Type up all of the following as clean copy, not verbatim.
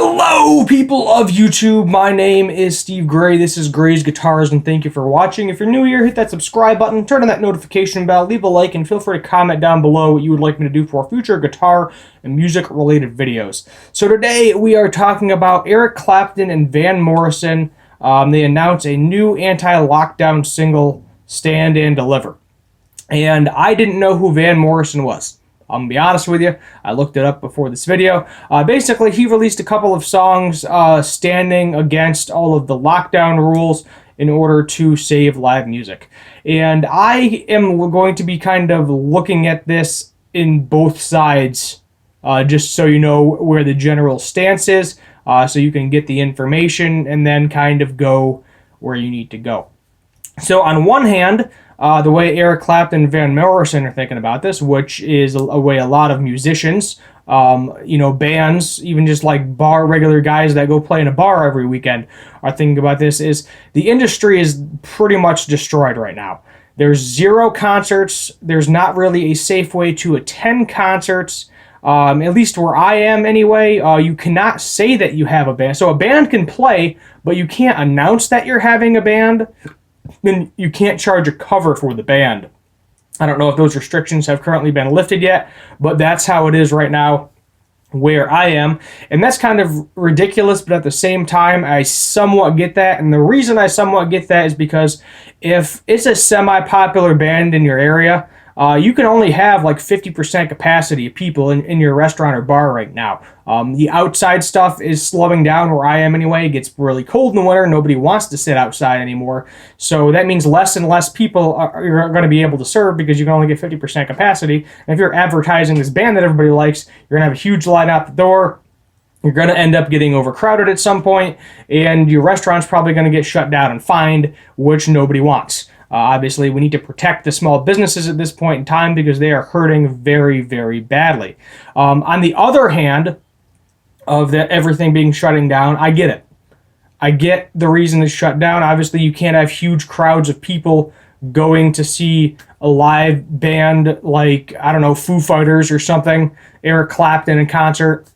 Hello, people of YouTube. My name is Steve Gray. This is Gray's Guitars, and thank you for watching. If you're new here, hit that subscribe button, turn on that notification bell, leave a like, and feel free to comment down below what you would like me to do for future guitar and music-related videos. So today, we are talking about Eric Clapton and Van Morrison. They announced a new anti-lockdown single, Stand and Deliver. And I didn't know who Van Morrison was. I'm going to be honest with you, I looked it up before this video. Basically, he released a couple of songs standing against all of the lockdown rules in order to save live music. And I am going to be kind of looking at this in both sides, just so you know where the general stance is, so you can get the information and then kind of go where you need to go. So on one hand, the way Eric Clapton and Van Morrison are thinking about this, which is a way a lot of musicians, bands, even just like regular guys that go play in a bar every weekend are thinking about this, is the industry is pretty much destroyed right now. There's zero concerts. There's not really a safe way to attend concerts, at least where I am anyway. You cannot say that you have a band. So a band can play, but you can't announce that you're having a band. Then you can't charge a cover for the band. I don't know if those restrictions have currently been lifted yet, but that's how it is right now where I am. And that's kind of ridiculous, but at the same time, I somewhat get that. And the reason I somewhat get that is because if it's a semi-popular band in your area, you can only have like 50% capacity of people in your restaurant or bar right now. The outside stuff is slowing down where I am anyway. It gets really cold in the winter. Nobody wants to sit outside anymore. So that means less and less people are going to be able to serve because you can only get 50% capacity. And if you're advertising this band that everybody likes, you're going to have a huge line out the door. You're going to end up getting overcrowded at some point, and your restaurant's probably going to get shut down and fined, which nobody wants. Obviously, we need to protect the small businesses at this point in time because they are hurting very, very badly. On the other hand of everything being shutting down, I get it. I get the reason it's shut down. Obviously, you can't have huge crowds of people going to see a live band like, I don't know, Foo Fighters or something, Eric Clapton in concert.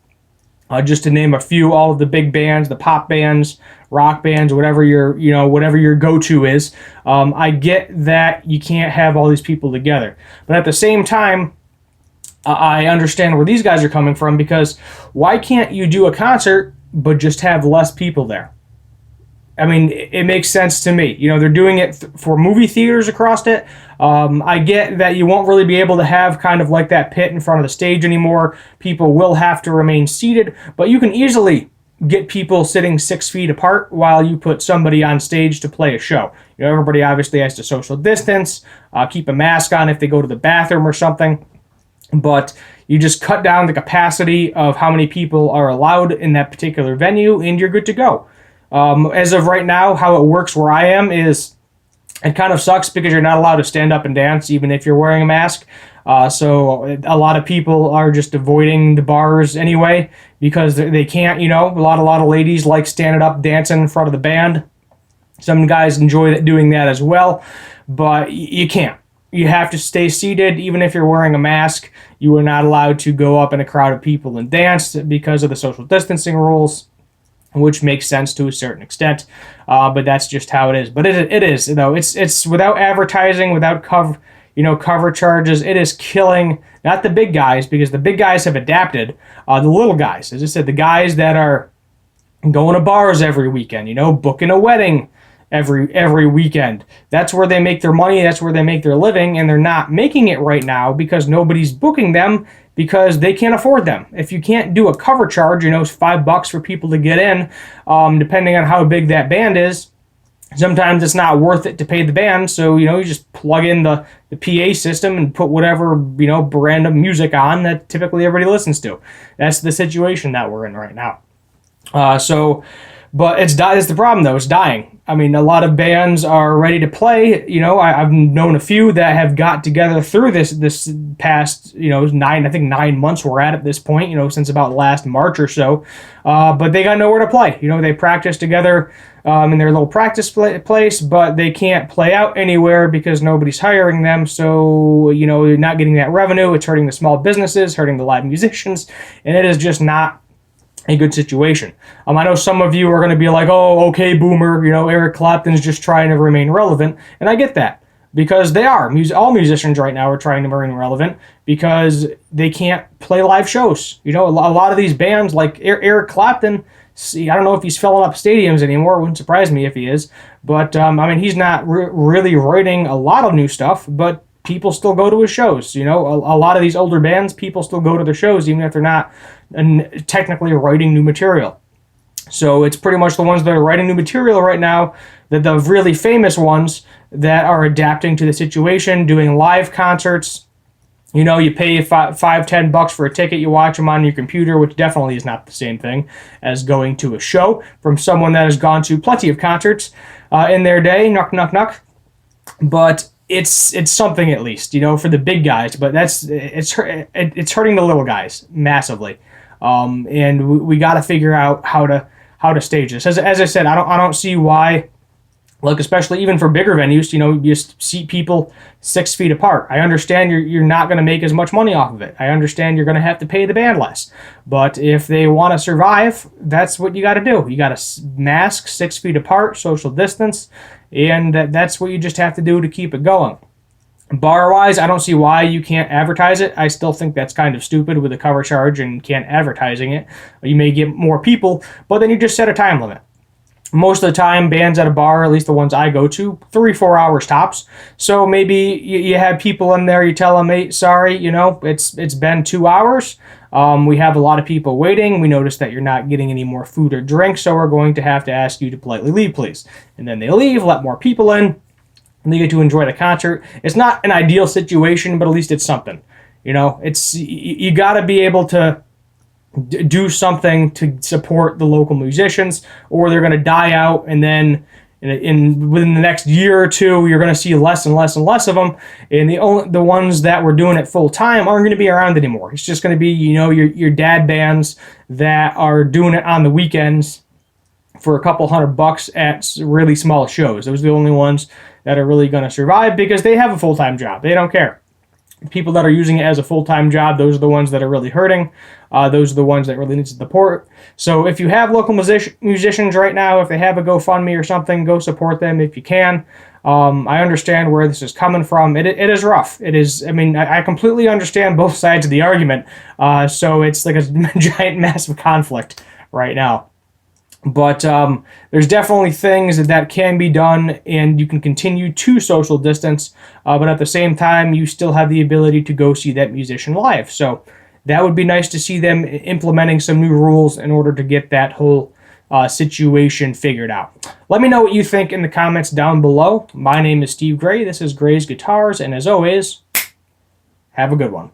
Just to name a few, all of the big bands, the pop bands, rock bands, whatever your go-to is. I get that you can't have all these people together. But at the same time, I understand where these guys are coming from, because why can't you do a concert but just have less people there? I mean, it makes sense to me. They're doing it for movie theaters across it. I get that you won't really be able to have kind of like that pit in front of the stage anymore. People will have to remain seated, but you can easily get people sitting 6 feet apart while you put somebody on stage to play a show. Everybody obviously has to social distance, keep a mask on if they go to the bathroom or something, but you just cut down the capacity of how many people are allowed in that particular venue, and you're good to go. As of right now, how it works where I am is it kind of sucks because you're not allowed to stand up and dance even if you're wearing a mask. So a lot of people are just avoiding the bars anyway because they can't, a lot of ladies like standing up dancing in front of the band. Some guys enjoy doing that as well, but you can't. You have to stay seated even if you're wearing a mask. You are not allowed to go up in a crowd of people and dance because of the social distancing rules, which makes sense to a certain extent, but that's just how it is. But it is, it's without advertising, without cover charges. It is killing not the big guys, because the big guys have adapted. The little guys, as I said, the guys that are going to bars every weekend, booking a wedding every weekend. That's where they make their money. That's where they make their living, and they're not making it right now because nobody's booking them, because they can't afford them. If you can't do a cover charge, it's $5 for people to get in, depending on how big that band is. Sometimes it's not worth it to pay the band, so you just plug in the PA system and put whatever random music on that typically everybody listens to. That's the situation that we're in right now. But it's the problem though. It's dying. I mean, a lot of bands are ready to play. I've known a few that have got together through this past 9 months we're at this point. Since about last March or so. But they got nowhere to play. They practice together in their little practice place, but they can't play out anywhere because nobody's hiring them. So you're not getting that revenue. It's hurting the small businesses, hurting the live musicians, and it is just not a good situation. I know some of you are going to be like, oh, okay, boomer, Eric Clapton's just trying to remain relevant. And I get that, because they are. All musicians right now are trying to remain relevant because they can't play live shows. A lot of these bands, like Eric Clapton, see, I don't know if he's filling up stadiums anymore. It wouldn't surprise me if he is. But, he's not really writing a lot of new stuff, but people still go to his shows. A lot of these older bands, people still go to their shows, even if they're not technically writing new material. So it's pretty much the ones that are writing new material right now, that the really famous ones that are adapting to the situation, doing live concerts. You pay $5-10 for a ticket, you watch them on your computer, which definitely is not the same thing as going to a show, from someone that has gone to plenty of concerts in their day. Knock, knock, knock. But it's something, at least, for the big guys. But it's hurting the little guys massively. And we got to figure out how to stage this. As I said, I don't see why. Look, especially even for bigger venues, you just seat people 6 feet apart. I understand you're not going to make as much money off of it. I understand you're going to have to pay the band less. But if they want to survive, that's what you got to do. You got to mask 6 feet apart, social distance, and that's what you just have to do to keep it going. Bar-wise, I don't see why you can't advertise it. I still think that's kind of stupid with a cover charge and can't advertising it. You may get more people, but then you just set a time limit. Most of the time, bands at a bar, at least the ones I go to, 3-4 hours tops. So maybe you have people in there, you tell them, hey, sorry, it's been 2 hours. We have a lot of people waiting. We noticed that you're not getting any more food or drink, so we're going to have to ask you to politely leave, please. And then they leave, let more people in, and they get to enjoy the concert. It's not an ideal situation, but at least it's something. You got to be able to do something to support the local musicians, or they're going to die out, and then within the next year or two, you're going to see less and less and less of them, and the ones that were doing it full time aren't going to be around anymore. It's just going to be your dad bands that are doing it on the weekends for a couple $100 at really small shows. Those are the only ones that are really going to survive, because they have a full-time job. They don't care. People that are using it as a full-time job, those are the ones that are really hurting. Those are the ones that really need support. So if you have local musicians right now, if they have a GoFundMe or something, go support them if you can. I understand where this is coming from. It is rough. It is. I completely understand both sides of the argument. So it's like a giant, massive conflict right now. But there's definitely things that can be done, and you can continue to social distance, but at the same time, you still have the ability to go see that musician live. So that would be nice to see them implementing some new rules in order to get that whole situation figured out. Let me know what you think in the comments down below. My name is Steve Gray. This is Gray's Guitars, and as always, have a good one.